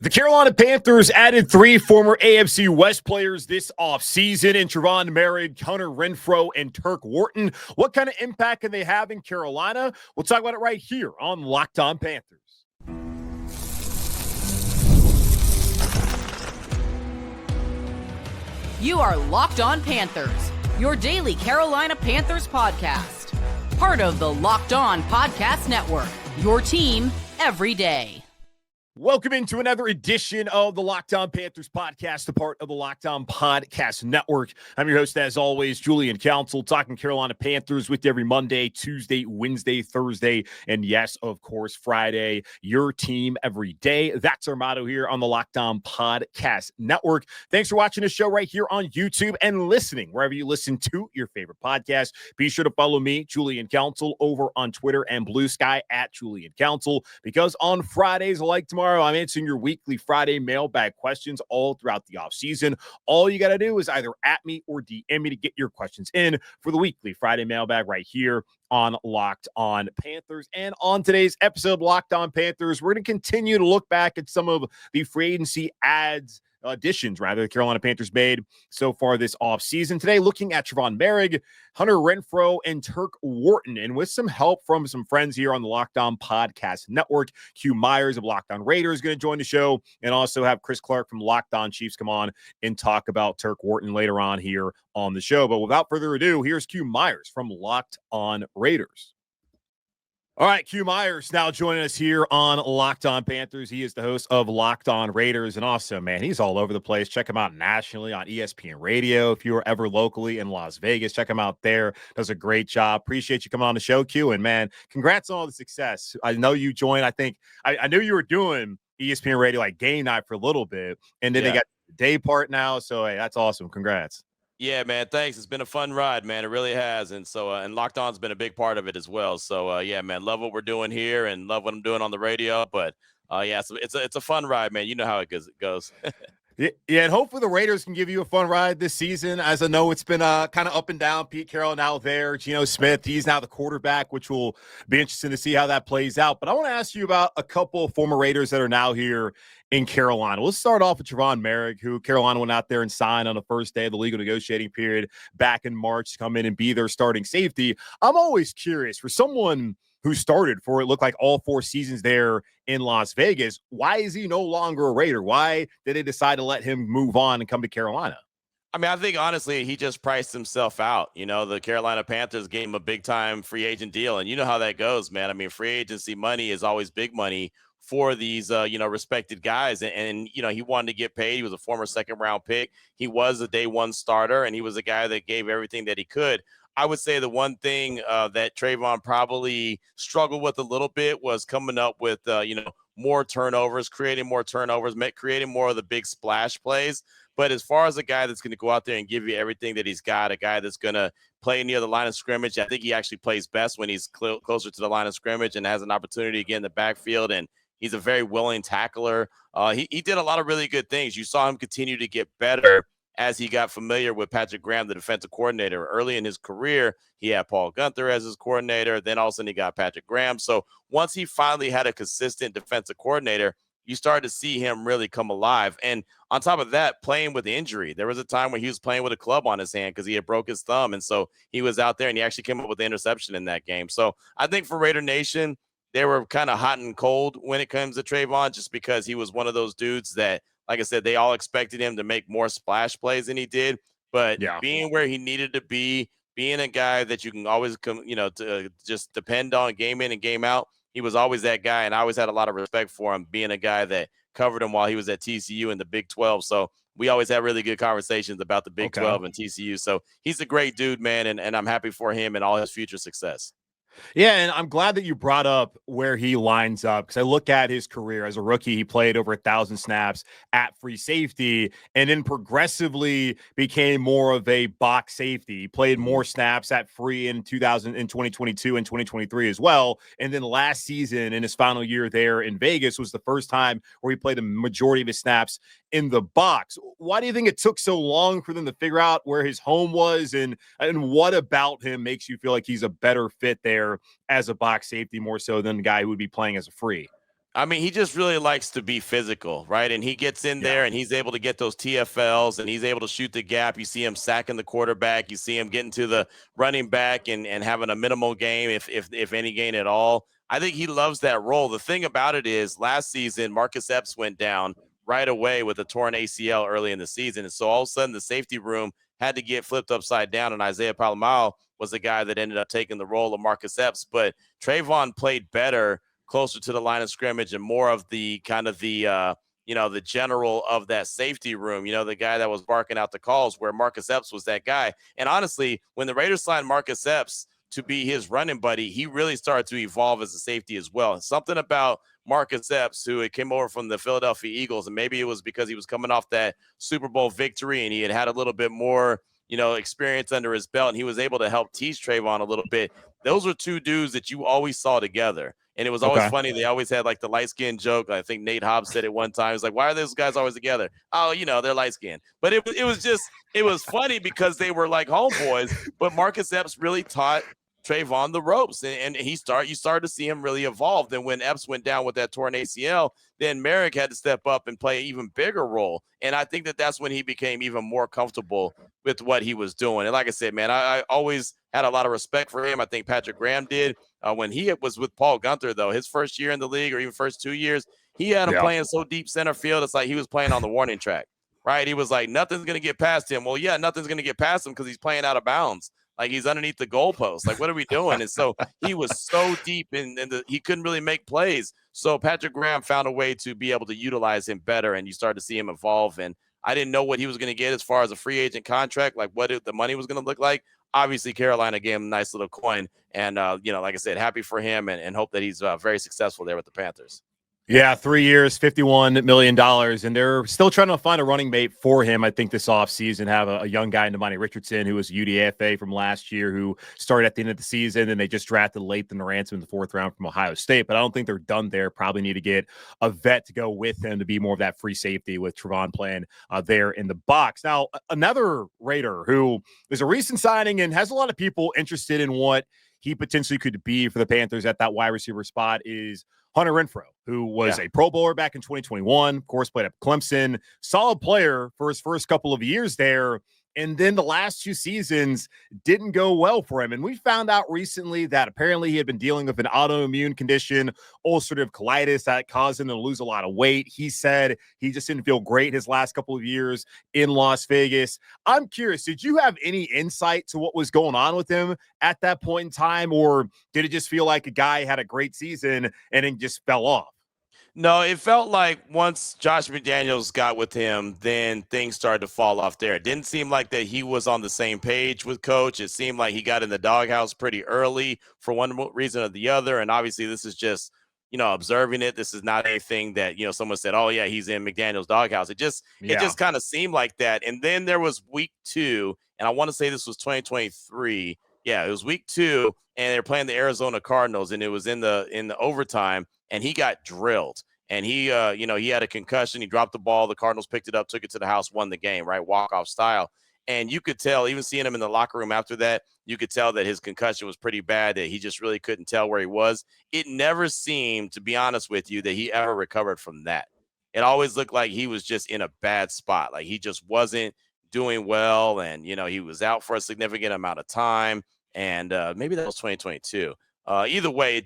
The Carolina Panthers added 3 former AFC West players this offseason in Tre'von Moehrig, Hunter Renfrow, and Turk Wharton. What kind of impact can they have in Carolina? We'll talk about it right here on Locked On Panthers. You are Locked On Panthers, your daily Carolina Panthers podcast. Part of the Locked On Podcast Network, your team every day. Welcome into another edition of the Locked On Panthers podcast, a part of the Locked On Podcast Network. I'm your host, as always, Julian Council, talking Carolina Panthers with you every Monday, Tuesday, Wednesday, Thursday, and yes, of course, Friday. Your team every day. That's our motto here on the Locked On Podcast Network. Thanks for watching the show right here on YouTube and listening wherever you listen to your favorite podcast. Be sure to follow me, Julian Council, over on Twitter and Blue Sky at Julian Council, because on Fridays, like tomorrow, I'm answering your weekly Friday mailbag questions all throughout the offseason. All you got to do is either at me or DM me to get your questions in for the weekly Friday mailbag right here on Locked On Panthers. And on today's episode of Locked On Panthers, we're going to continue to look back at some of the free agency additions, the Carolina Panthers made so far this offseason. Today, looking at Tre'von Moehrig, Hunter Renfrow, and Turk Wharton. And with some help from some friends here on the Locked On Podcast Network, Q Myers of Locked On Raiders is going to join the show, and also have Chris Clark from Locked On Chiefs come on and talk about Turk Wharton later on here on the show. But without further ado, here's Q Myers from Locked On Raiders. All right, Q Myers now joining us here on Locked On Panthers. He is the host of Locked On Raiders, and also, man, he's all over the place. Check him out nationally on ESPN Radio. If you are ever locally in Las Vegas, check him out there. Does a great job. Appreciate you coming on the show, Q, and, man, congrats on all the success. I know you joined. I knew you were doing ESPN Radio like game night for a little bit, and then they got the day part now, so, hey, that's awesome. Congrats. Yeah, man, thanks. It's been a fun ride, man. It really has. And so, and Locked On's been a big part of it as well. So, yeah, man, love what we're doing here and love what I'm doing on the radio. But, yeah, so it's a fun ride, man. You know how it goes. Yeah, and hopefully the Raiders can give you a fun ride this season. As I know, it's been kind of up and down. Pete Carroll now there. Geno Smith, he's now the quarterback, which will be interesting to see how that plays out. But I want to ask you about a couple of former Raiders that are now here in Carolina. Let's start off with Tre'von Moehrig, who Carolina went out there and signed on the first day of the legal negotiating period back in March to come in and be their starting safety. I'm always curious, for someone who started for it looked like all 4 seasons there in Las Vegas, why is he no longer a Raider? Why did they decide to let him move on and come to Carolina? I mean, I think, honestly, he just priced himself out. You know, the Carolina Panthers gave him a big-time free agent deal, and you know how that goes, man. I mean, free agency money is always big money for these, respected guys. And, he wanted to get paid. He was a former second-round pick. He was a day-one starter, and he was a guy that gave everything that he could. I would say the one thing that Tre'von probably struggled with a little bit was coming up with, more turnovers, creating more turnovers, creating more of the big splash plays. But as far as a guy that's going to go out there and give you everything that he's got, a guy that's going to play near the line of scrimmage, I think he actually plays best when he's closer to the line of scrimmage and has an opportunity to get in the backfield. And he's a very willing tackler. He did a lot of really good things. You saw him continue to get better as he got familiar with Patrick Graham, the defensive coordinator. Early in his career, he had Paul Gunther as his coordinator. Then all of a sudden he got Patrick Graham. So once he finally had a consistent defensive coordinator, you started to see him really come alive. And on top of that, playing with the injury, there was a time when he was playing with a club on his hand because he had broke his thumb. And so he was out there and he actually came up with the interception in that game. So I think for Raider Nation, they were kind of hot and cold when it comes to Tre'von, just because he was one of those dudes that, like I said, they all expected him to make more splash plays than he did. But being where he needed to be, being a guy that you can always to just depend on game in and game out, he was always that guy. And I always had a lot of respect for him, being a guy that covered him while he was at TCU in the Big 12. So we always had really good conversations about the Big 12 and TCU. So he's a great dude, man. And I'm happy for him and all his future success. Yeah, and I'm glad that you brought up where he lines up, because I look at his career as a rookie. He played over 1,000 snaps at free safety and then progressively became more of a box safety. He played more snaps at free in 2022 and 2023 as well. And then last season, in his final year there in Vegas, was the first time where he played a majority of his snaps in the box. Why do you think it took so long for them to figure out where his home was, and what about him makes you feel like he's a better fit there as a box safety more so than the guy who would be playing as a free? I mean, he just really likes to be physical, right? And he gets in there and he's able to get those TFLs and he's able to shoot the gap. You see him sacking the quarterback. You see him getting to the running back and having a minimal game, if any gain at all. I think he loves that role. The thing about it is last season, Marcus Epps went down right away with a torn ACL early in the season. And so all of a sudden the safety room had to get flipped upside down. And Isaiah Palomar was the guy that ended up taking the role of Marcus Epps. But Tre'von played better closer to the line of scrimmage and more of the kind of the the general of that safety room, the guy that was barking out the calls, where Marcus Epps was that guy. And honestly, when the Raiders signed Marcus Epps to be his running buddy, he really started to evolve as a safety as well. Something about Marcus Epps, who came over from the Philadelphia Eagles, and maybe it was because he was coming off that Super Bowl victory and he had a little bit more experience under his belt, and he was able to help teach Tre'von a little bit. Those were two dudes that you always saw together. And it was always funny. They always had like the light skin joke. I think Nate Hobbs said it one time. It's like, why are those guys always together? Oh, they're light skinned. But it was funny because they were like homeboys. But Marcus Epps really taught Tre'von the ropes, and you started to see him really evolve. Then when Epps went down with that torn ACL, then Moehrig had to step up and play an even bigger role. And I think that's when he became even more comfortable with what he was doing. And like I said, man, I always had a lot of respect for him. I think Patrick Graham did. When he was with Paul Gunther, though, his first year in the league or even first 2 years, he had him playing so deep center field. It's like he was playing on the warning track, right? He was like, nothing's going to get past him. Well, yeah, nothing's going to get past him because he's playing out of bounds. Like he's underneath the goalpost. Like, what are we doing? And so he was so deep he couldn't really make plays. So Patrick Graham found a way to be able to utilize him better, and you started to see him evolve. And I didn't know what he was going to get as far as a free agent contract, like what the money was going to look like. Obviously, Carolina gave him a nice little coin. And, like I said, happy for him and hope that he's very successful there with the Panthers. Yeah, 3 years, $51 million, and they're still trying to find a running mate for him. I think this offseason have a young guy in Damani Richardson, who was a UDFA from last year, who started at the end of the season, and they just drafted Lathan Ransom in the 4th round from Ohio State. But I don't think they're done there. Probably need to get a vet to go with him to be more of that free safety with Tre'von playing there in the box. Now, another Raider who is a recent signing and has a lot of people interested in what he potentially could be for the Panthers at that wide receiver spot is Hunter Renfrow, who was a Pro Bowler back in 2021, of course, played at Clemson, solid player for his first couple of years there. And then the last 2 seasons didn't go well for him. And we found out recently that apparently he had been dealing with an autoimmune condition, ulcerative colitis, that caused him to lose a lot of weight. He said he just didn't feel great his last couple of years in Las Vegas. I'm curious, did you have any insight to what was going on with him at that point in time? Or did it just feel like a guy had a great season and then just fell off? No, it felt like once Josh McDaniels got with him, then things started to fall off there. It didn't seem like that he was on the same page with Coach. It seemed like he got in the doghouse pretty early for one reason or the other. And obviously this is just, observing it. This is not anything that, someone said, oh, yeah, he's in McDaniels' doghouse. It just kind of seemed like that. And then there was week 2, and I want to say this was 2023. Yeah, it was week 2, and they're playing the Arizona Cardinals, and it was in the overtime. And he got drilled, and he had a concussion. He dropped the ball. The Cardinals picked it up, took it to the house, won the game, right? Walk-off style. And you could tell, even seeing him in the locker room after that, you could tell that his concussion was pretty bad, that he just really couldn't tell where he was. It never seemed, to be honest with you, that he ever recovered from that. It always looked like he was just in a bad spot. Like he just wasn't doing well, and, he was out for a significant amount of time. And maybe that was 2022. Either way,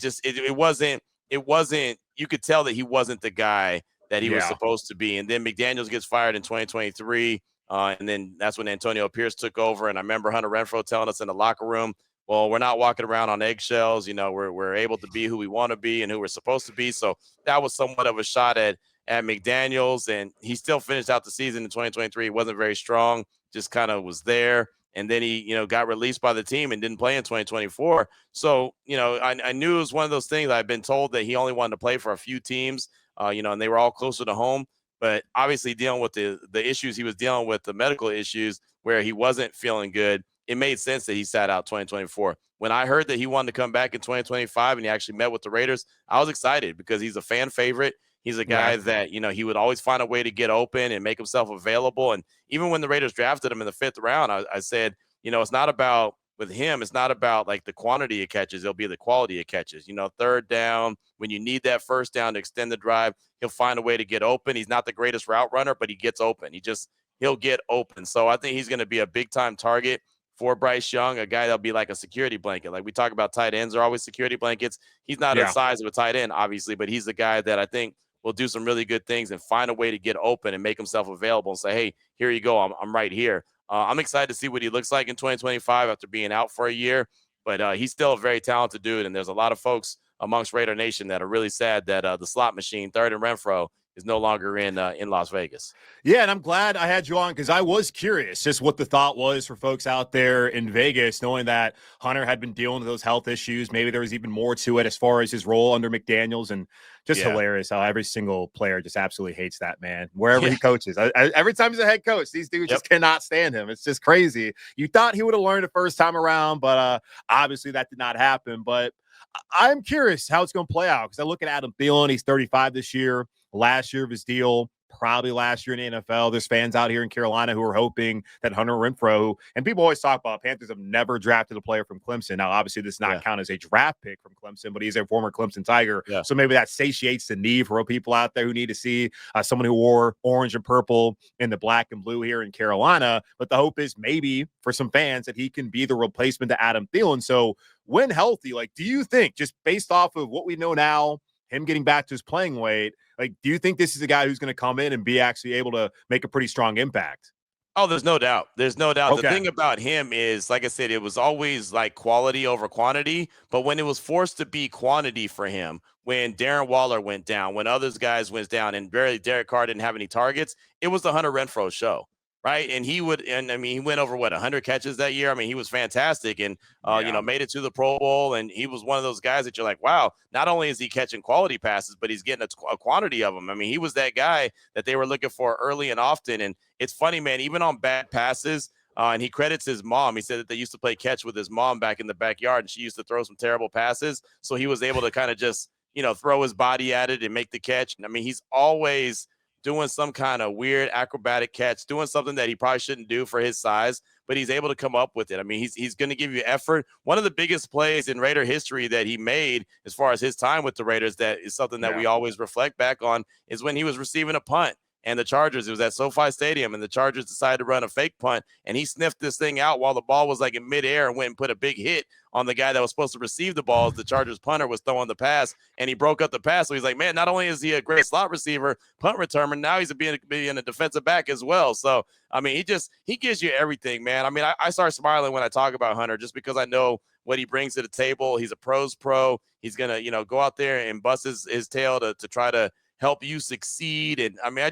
it wasn't, you could tell that he wasn't the guy that he was supposed to be. And then McDaniels gets fired in 2023. And then that's when Antonio Pierce took over. And I remember Hunter Renfrow telling us in the locker room, well, we're not walking around on eggshells. We're able to be who we want to be and who we're supposed to be. So that was somewhat of a shot at McDaniels. And he still finished out the season in 2023. He wasn't very strong, just kind of was there. And then he, got released by the team and didn't play in 2024. So, I knew it was one of those things. I've been told that he only wanted to play for a few teams, and they were all closer to home. But obviously dealing with the issues he was dealing with, the medical issues where he wasn't feeling good, it made sense that he sat out 2024. When I heard that he wanted to come back in 2025 and he actually met with the Raiders, I was excited because he's a fan favorite. He's a guy that, he would always find a way to get open and make himself available. And even when the Raiders drafted him in the 5th round, I said, it's not about with him, it's not about like the quantity of catches. It'll be the quality of catches. You know, third down, when you need that first down to extend the drive, he'll find a way to get open. He's not the greatest route runner, but he gets open. He'll get open. So I think he's going to be a big time target for Bryce Young, a guy that'll be like a security blanket. Like we talk about, tight ends are always security blankets. He's not the size of a tight end, obviously, but he's the guy that I think will do some really good things and find a way to get open and make himself available and say, hey, here you go. I'm right here. I'm excited to see what he looks like in 2025 after being out for a year, but he's still a very talented dude. And there's a lot of folks amongst Raider Nation that are really sad that the slot machine, Third and Renfrow, is no longer in Las Vegas. Yeah, and I'm glad I had you on because I was curious just what the thought was for folks out there in Vegas, knowing that Hunter had been dealing with those health issues. Maybe there was even more to it as far as his role under McDaniels, and just hilarious how every single player just absolutely hates that man wherever he coaches. Every time he's a head coach, these dudes just cannot stand him. It's just crazy. You thought he would have learned the first time around, but obviously that did not happen. But I'm curious how it's going to play out because I look at Adam Thielen. He's 35 this year. Last year of his deal, probably last year in the NFL. There's fans out here in Carolina who are hoping that Hunter Renfrow, and people always talk about Panthers have never drafted a player from Clemson. Now, obviously, this does not count as a draft pick from Clemson, but he's a former Clemson Tiger. Yeah. So maybe that satiates the need for people out there who need to see someone who wore orange and purple in the black and blue here in Carolina. But the hope is maybe for some fans that he can be the replacement to Adam Thielen. So when healthy, like, do you think, just based off of what we know now, him getting back to his playing weight, like, do you think this is a guy who's going to come in and be actually able to make a pretty strong impact? Oh, there's no doubt. There's no doubt. Okay. The thing about him is, like I said, it was always like quality over quantity. But when it was forced to be quantity for him, when Darren Waller went down, when others guys went down, and barely Derek Carr didn't have any targets, it was the Hunter Renfrow show. Right. And he went over 100 catches that year. I mean, he was fantastic and, made it to the Pro Bowl. And he was one of those guys that you're like, wow, not only is he catching quality passes, but he's getting a quantity of them. I mean, he was that guy that they were looking for early and often. And it's funny, man, even on bad passes, and he credits his mom. He said that they used to play catch with his mom back in the backyard, and she used to throw some terrible passes. So he was able to kind of just, throw his body at it and make the catch. I mean, he's always doing some kind of weird acrobatic catch, doing something that he probably shouldn't do for his size, but he's able to come up with it. I mean, he's going to give you effort. One of the biggest plays in Raider history that he made as far as his time with the Raiders, that is something that we always reflect back on, is when he was receiving a punt. And the Chargers, it was at SoFi Stadium, and the Chargers decided to run a fake punt, and he sniffed this thing out while the ball was like in midair and went and put a big hit on the guy that was supposed to receive the ball as the Chargers punter was throwing the pass, and he broke up the pass. So he's like, man, not only is he a great slot receiver, punt returner, now he's being a defensive back as well. So, I mean, he gives you everything, man. I mean, I start smiling when I talk about Hunter just because I know what he brings to the table. He's a pro's pro. He's going to, go out there and bust his tail to try to help you succeed. And I mean,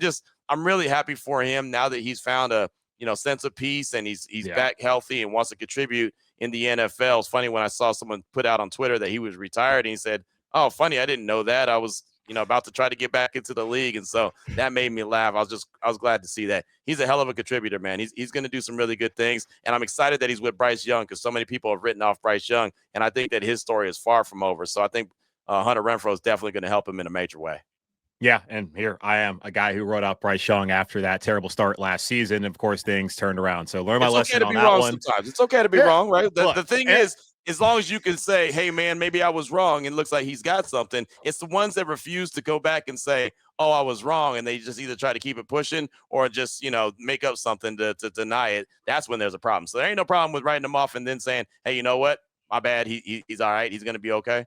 I'm really happy for him now that he's found a, sense of peace and he's back healthy and wants to contribute in the NFL. It's funny when I saw someone put out on Twitter that he was retired and he said, oh, funny, I didn't know that. I was, about to try to get back into the league. And so that made me laugh. I was glad to see that. He's a hell of a contributor, man. He's going to do some really good things. And I'm excited that he's with Bryce Young because so many people have written off Bryce Young. And I think that his story is far from over. So I think Hunter Renfrow is definitely going to help him in a major way. Yeah, and here I am, a guy who wrote out Bryce Young after that terrible start last season. Of course, things turned around. So learn my lesson on that one. Sometimes. It's okay to be wrong, right? The thing is, as long as you can say, hey, man, maybe I was wrong, and it looks like he's got something. It's the ones that refuse to go back and say, oh, I was wrong, and they just either try to keep it pushing or just, make up something to deny it. That's when there's a problem. So there ain't no problem with writing them off and then saying, hey, you know what? My bad. He's all right. He's going to be okay.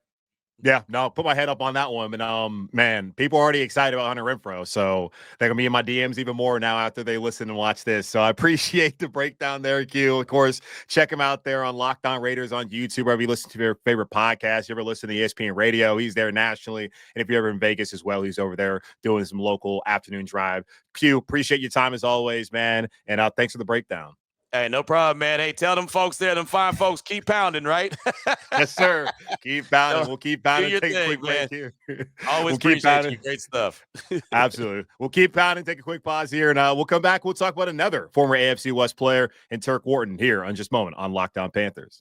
Yeah, no, put my head up on that one. And man, people are already excited about Hunter Renfrow. So they're gonna be in my DMs even more now after they listen and watch this. So I appreciate the breakdown there, Q. Of course, check him out there on Locked On Raiders on YouTube, wherever you listen to your favorite podcast. You ever listen to ESPN Radio? He's there nationally. And if you're ever in Vegas as well, he's over there doing some local afternoon drive. Q, appreciate your time as always, man. And thanks for the breakdown. Hey, no problem, man. Hey, tell them folks there, them fine folks, keep pounding, right? Yes, sir. Keep pounding. We'll keep pounding. Take a quick break here. Always appreciate you. Great stuff. Absolutely. We'll keep pounding. Take a quick pause here, and we'll come back. We'll talk about another former AFC West player and Turk Wharton here on just a moment on Locked On Panthers.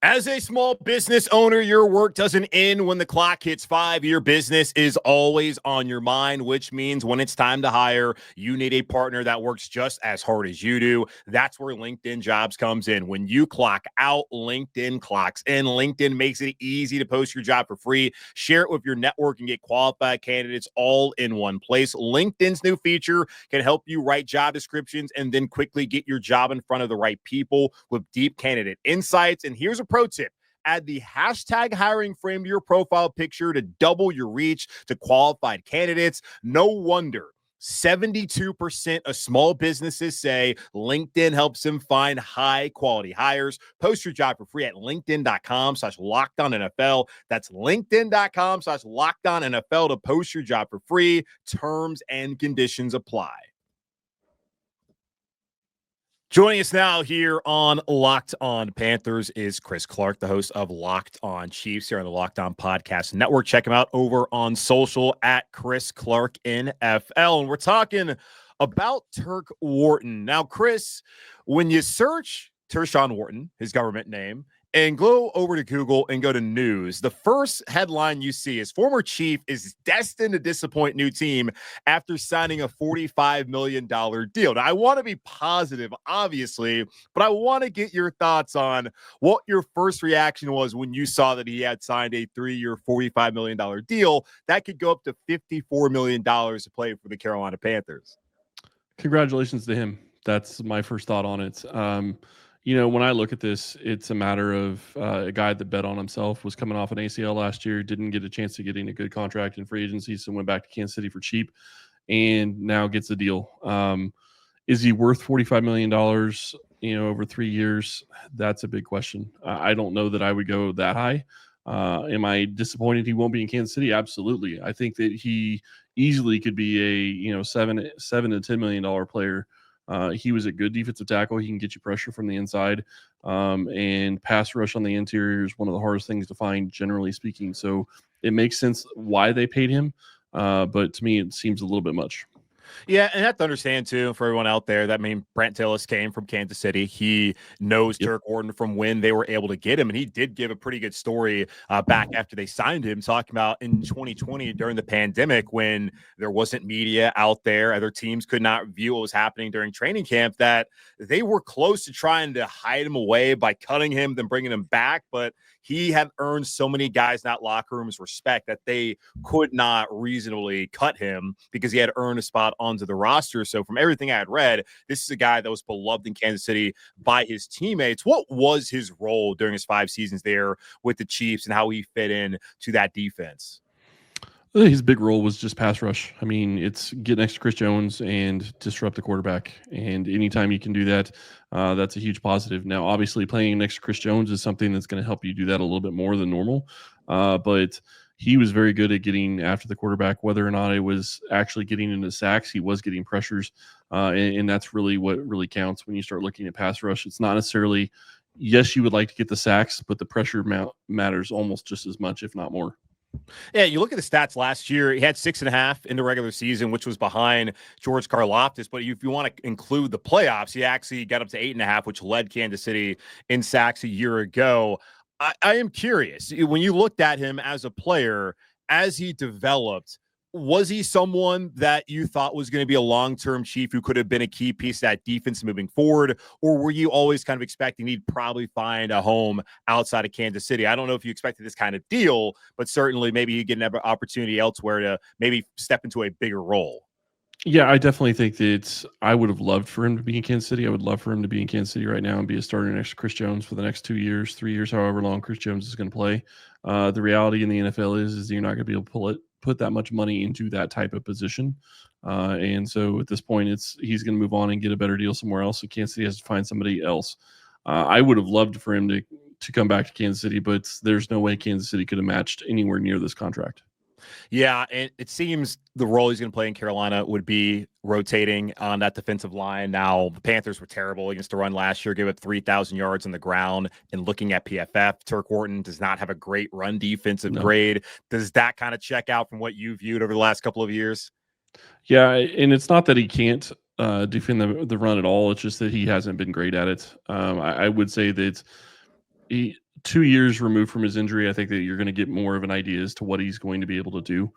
As a small business owner, your work doesn't end when the clock hits 5. Your business is always on your mind, which means when it's time to hire, you need a partner that works just as hard as you do. That's where LinkedIn Jobs comes in. When you clock out, LinkedIn clocks in. LinkedIn makes it easy to post your job for free, share it with your network, and get qualified candidates all in one place. LinkedIn's new feature can help you write job descriptions and then quickly get your job in front of the right people with deep candidate insights. And here's a pro tip. Add the hashtag hiring frame to your profile picture to double your reach to qualified candidates. No wonder 72% of small businesses say LinkedIn helps them find high quality hires. Post your job for free at linkedin.com/lockedonnfl. That's linkedin.com/lockedonnfl to post your job for free. Terms and conditions apply. Joining us now here on Locked On Panthers is Chris Clark, the host of Locked On Chiefs here on the Locked On Podcast Network. Check him out over on social at Chris Clark NFL. And we're talking about Turk Wharton. Now, Chris, when you search Tre'von Wharton, his government name, and go over to Google and go to news, the first headline you see is former Chief is destined to disappoint new team after signing a $45 million deal. Now, I want to be positive, obviously, but I want to get your thoughts on what your first reaction was when you saw that he had signed a 3-year, $45 million deal that could go up to $54 million to play for the Carolina Panthers. Congratulations to him. That's my first thought on it. When I look at this, it's a matter of a guy that bet on himself, was coming off an ACL last year, didn't get a chance to get in a good contract in free agency, so went back to Kansas City for cheap, and now gets a deal. Is he worth $45 million, over 3 years? That's a big question. I don't know that I would go that high. Am I disappointed he won't be in Kansas City? Absolutely. I think that he easily could be a $7 to $10 million player. He was a good defensive tackle. He can get you pressure from the inside, and pass rush on the interior is one of the hardest things to find, generally speaking. So it makes sense why they paid him, but to me, it seems a little bit much. Yeah, and I have to understand, too, for everyone out there, that Brent Tillis came from Kansas City. He knows Turk Wharton from when they were able to get him, and he did give a pretty good story back after they signed him, talking about in 2020 during the pandemic when there wasn't media out there, other teams could not view what was happening during training camp, that they were close to trying to hide him away by cutting him, then bringing him back, but he had earned so many guys in that locker room's respect that they could not reasonably cut him because he had earned a spot onto the roster. So from everything I had read, this is a guy that was beloved in Kansas City by his teammates. What was his role during his 5 seasons there with the Chiefs and how he fit in to that defense? His big role was just pass rush. I mean, it's get next to Chris Jones and disrupt the quarterback. And anytime you can do that, that's a huge positive. Now, obviously, playing next to Chris Jones is something that's going to help you do that a little bit more than normal. But he was very good at getting after the quarterback, whether or not it was actually getting into sacks. He was getting pressures, and that's really what really counts when you start looking at pass rush. It's not necessarily, yes, you would like to get the sacks, but the pressure matters almost just as much, if not more. Yeah, you look at the stats last year, he had 6.5 in the regular season, which was behind George Karlaftis. But if you want to include the playoffs, he actually got up to 8.5, which led Kansas City in sacks a year ago. I am curious, when you looked at him as a player, as he developed, was he someone that you thought was going to be a long-term Chief who could have been a key piece of that defense moving forward? Or were you always kind of expecting he'd probably find a home outside of Kansas City? I don't know if you expected this kind of deal, but certainly maybe you get an opportunity elsewhere to maybe step into a bigger role. Yeah, I definitely think that I would have loved for him to be in Kansas City. I would love for him to be in Kansas City right now and be a starter next to Chris Jones for the next 2 years, 3 years, however long Chris Jones is going to play. The reality in the NFL is you're not going to be able to put that much money into that type of position. And so at this point, he's going to move on and get a better deal somewhere else. So Kansas City has to find somebody else. I would have loved for him to come back to Kansas City, but there's no way Kansas City could have matched anywhere near this contract. Yeah, and it seems the role he's going to play in Carolina would be rotating on that defensive line. Now, the Panthers were terrible against the run last year, gave up 3,000 yards on the ground. And looking at PFF, Turk Wharton does not have a great run defensive grade. Does that kind of check out from what you viewed over the last couple of years? Yeah, and it's not that he can't defend the run at all. It's just that he hasn't been great at it. I would say that 2 years removed from his injury, I think that you're going to get more of an idea as to what he's going to be able to do.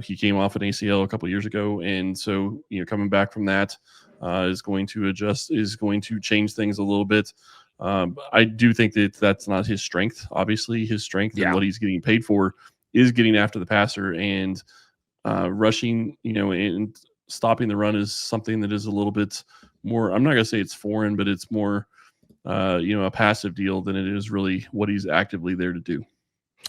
He came off an ACL a couple years ago, and so coming back from that is going to change things a little bit. I do think that that's not his strength. Obviously, his strength and what he's getting paid for is getting after the passer, and rushing, and stopping the run is something that is a little bit more. I'm not going to say it's foreign, but it's more, a passive deal than it is really what he's actively there to do.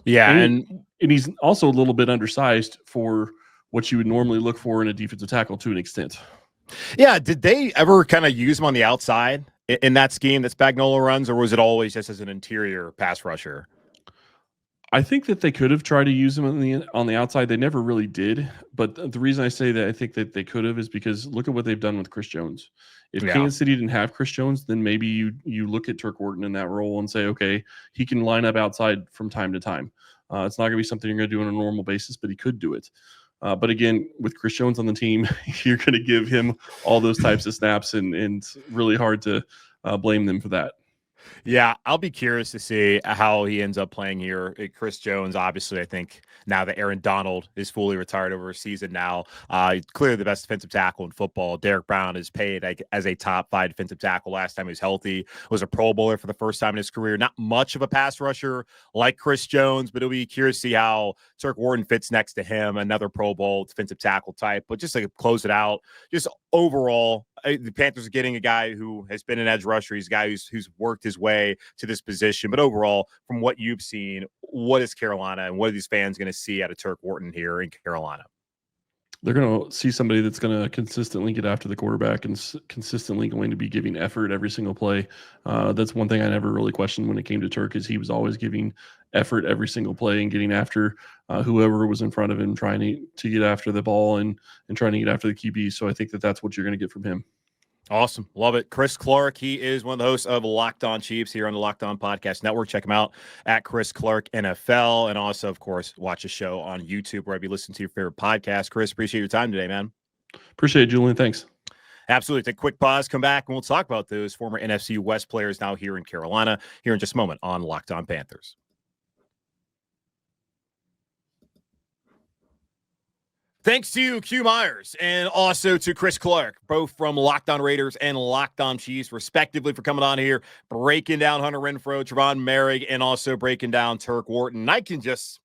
Yeah, and he's also a little bit undersized for what you would normally look for in a defensive tackle to an extent. Yeah, did they ever kind of use him on the outside in that scheme that Spagnuolo runs, or was it always just as an interior pass rusher? I think that they could have tried to use him on the outside. They never really did. But the reason I say that I think that they could have is because look at what they've done with Chris Jones. If Kansas City didn't have Chris Jones, then maybe you look at Turk Wharton in that role and say, okay, he can line up outside from time to time. It's not going to be something you're going to do on a normal basis, but he could do it. But again, with Chris Jones on the team, you're going to give him all those types of snaps, and it's really hard to blame them for that. Yeah, I'll be curious to see how he ends up playing here. Chris Jones, obviously, I think now that Aaron Donald is fully retired over a season now, clearly the best defensive tackle in football. Derek Brown is paid as a top 5 defensive tackle last time he was healthy. Was a Pro Bowler for the first time in his career. Not much of a pass rusher like Chris Jones, but it'll be curious to see how Turk Wharton fits next to him, another Pro Bowl defensive tackle type. But just to close it out, just overall, the Panthers are getting a guy who has been an edge rusher. He's a guy who's worked his way to this position. But overall, from what you've seen, what is Carolina and what are these fans going to see out of Turk Wharton here in Carolina? They're going to see somebody that's going to consistently get after the quarterback and consistently going to be giving effort every single play. That's one thing I never really questioned when it came to Turk, is he was always giving effort every single play and getting after whoever was in front of him, trying to get after the ball and trying to get after the QB. So I think that that's what you're going to get from him. Awesome. Love it. Chris Clark, he is one of the hosts of Locked On Chiefs here on the Locked On Podcast Network. Check him out at Chris Clark NFL. And also, of course, watch the show on YouTube wherever you listen to your favorite podcast. Chris, appreciate your time today, man. Appreciate it, Julian. Thanks. Absolutely. Take a quick pause, come back, and we'll talk about those former NFC West players now here in Carolina here in just a moment on Locked On Panthers. Thanks to Q Myers and also to Chris Clark, both from Locked On Raiders and Locked On Chiefs, respectively, for coming on here, breaking down Hunter Renfrow, Tre'von Moehrig, and also breaking down Turk Wharton. I can just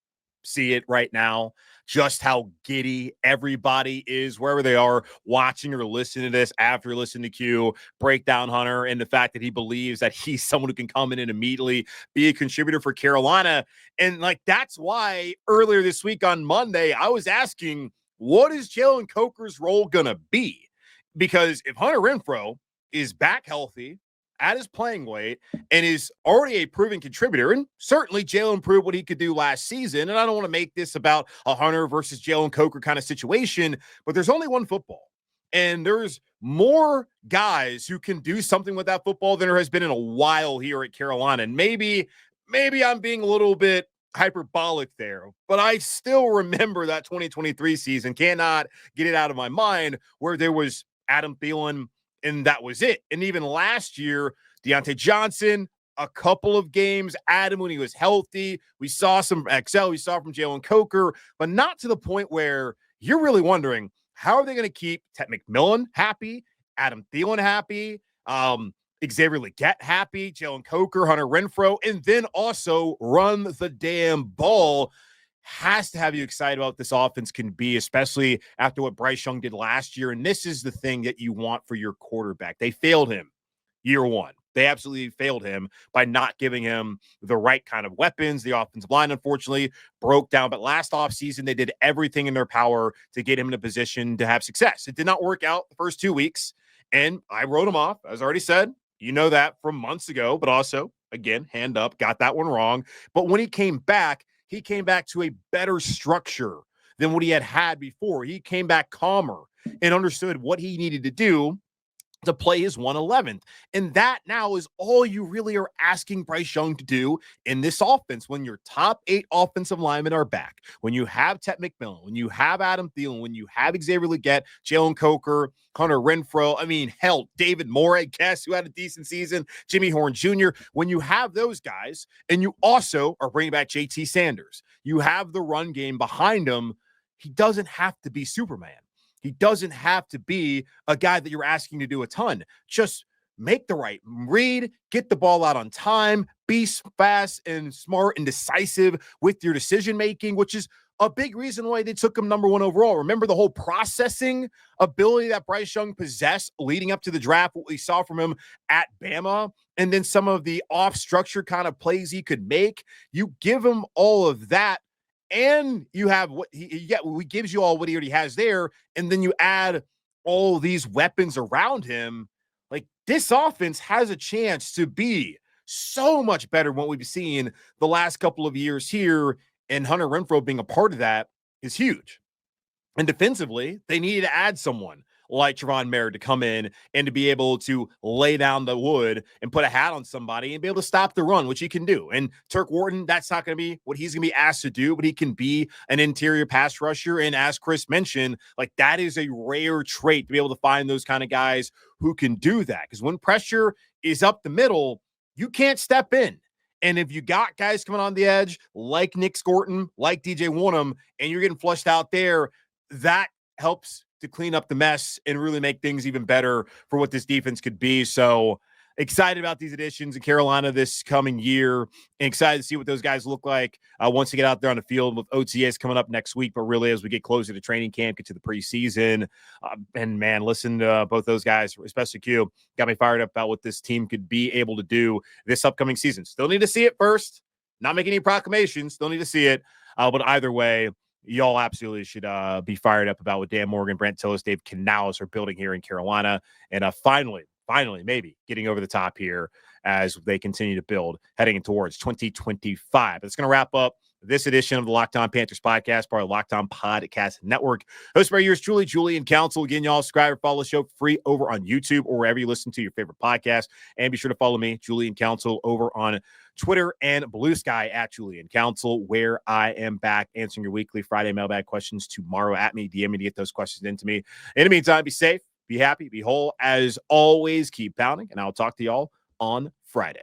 see it right now, just how giddy everybody is, wherever they are, watching or listening to this after listening to Q break down Hunter and the fact that he believes that he's someone who can come in and immediately be a contributor for Carolina. And, that's why earlier this week on Monday, I was asking, what is Jalen Coker's role going to be? Because if Hunter Renfrow is back healthy, at his playing weight, and is already a proven contributor, and certainly Jalen proved what he could do last season, and I don't want to make this about a Hunter versus Jalen Coker kind of situation, but there's only one football. And there's more guys who can do something with that football than there has been in a while here at Carolina. And maybe I'm being a little bit hyperbolic there, but I still remember that 2023 season, cannot get it out of my mind, where there was Adam Thielen and that was it. And even last year, Deontay Johnson, a couple of games, Adam when he was healthy, we saw some XL, we saw from Jalen Coker, but not to the point where you're really wondering, how are they going to keep Ted McMillan happy, Adam Thielen happy, Xavier Legette happy, Jalen Coker, Hunter Renfrow, and then also run the damn ball? Has to have you excited about what this offense can be, especially after what Bryce Young did last year. And this is the thing that you want for your quarterback. They failed him year one. They absolutely failed him by not giving him the right kind of weapons. The offensive line, unfortunately, broke down. But last offseason, they did everything in their power to get him in a position to have success. It did not work out the first 2 weeks, and I wrote him off, as I already said. You know that from months ago, but also, again, hand up, got that one wrong. But when he came back to a better structure than what he had before. He came back calmer and understood what he needed to do to play his 111th. And that now is all you really are asking Bryce Young to do in this offense when your top 8 offensive linemen are back, when you have Ted McMillan, when you have Adam Thielen, when you have Xavier Legette, Jalen Coker, Hunter Renfrow, I mean, hell, David Moore, I guess, who had a decent season, Jimmy Horn Jr., when you have those guys, and you also are bringing back JT Sanders, you have the run game behind him, he doesn't have to be Superman. He doesn't have to be a guy that you're asking to do a ton. Just make the right read, get the ball out on time, be fast and smart and decisive with your decision-making, which is a big reason why they took him number 1 overall. Remember the whole processing ability that Bryce Young possessed leading up to the draft, what we saw from him at Bama, and then some of the off-structure kind of plays he could make. You give him all of that, and you have what he gives you all what he already has there, and then you add all these weapons around him. Like, this offense has a chance to be so much better than what we've seen the last couple of years here, and Hunter Renfrow being a part of that is huge. And defensively, they needed to add someone like Tre'von Moehrig to come in and to be able to lay down the wood and put a hat on somebody and be able to stop the run, which he can do. And Turk Wharton, that's not going to be what he's going to be asked to do, but he can be an interior pass rusher. And as Chris mentioned, like, that is a rare trait to be able to find those kind of guys who can do that. Because when pressure is up the middle, you can't step in. And if you got guys coming on the edge like Nick Scorton, like DJ Wonnum, and you're getting flushed out there, that helps to clean up the mess and really make things even better for what this defense could be. So excited about these additions in Carolina this coming year, and excited to see what those guys look like once they get out there on the field, with OTAs coming up next week. But really, as we get closer to training camp, get to the preseason, and man, listen to both those guys, especially Q, got me fired up about what this team could be able to do this upcoming season. Still need to see it first. Not making any proclamations. Still need to see it. But either way, y'all absolutely should be fired up about what Dan Morgan, Brent Tillis, Dave Canales are building here in Carolina. And finally, maybe getting over the top here as they continue to build heading towards 2025. That's going to wrap up this edition of the Locked On Panthers podcast, part of the Locked On Podcast Network. Hosted by yours truly, Julian Council. Again, y'all subscribe or follow the show free over on YouTube or wherever you listen to your favorite podcast. And be sure to follow me, Julian Council, over on Twitter and Blue Sky at Julian Council, where I am back answering your weekly Friday mailbag questions tomorrow. At me, DM me to get those questions into me. In the meantime, be safe, be happy, be whole. As always, keep pounding, and I'll talk to y'all on Friday.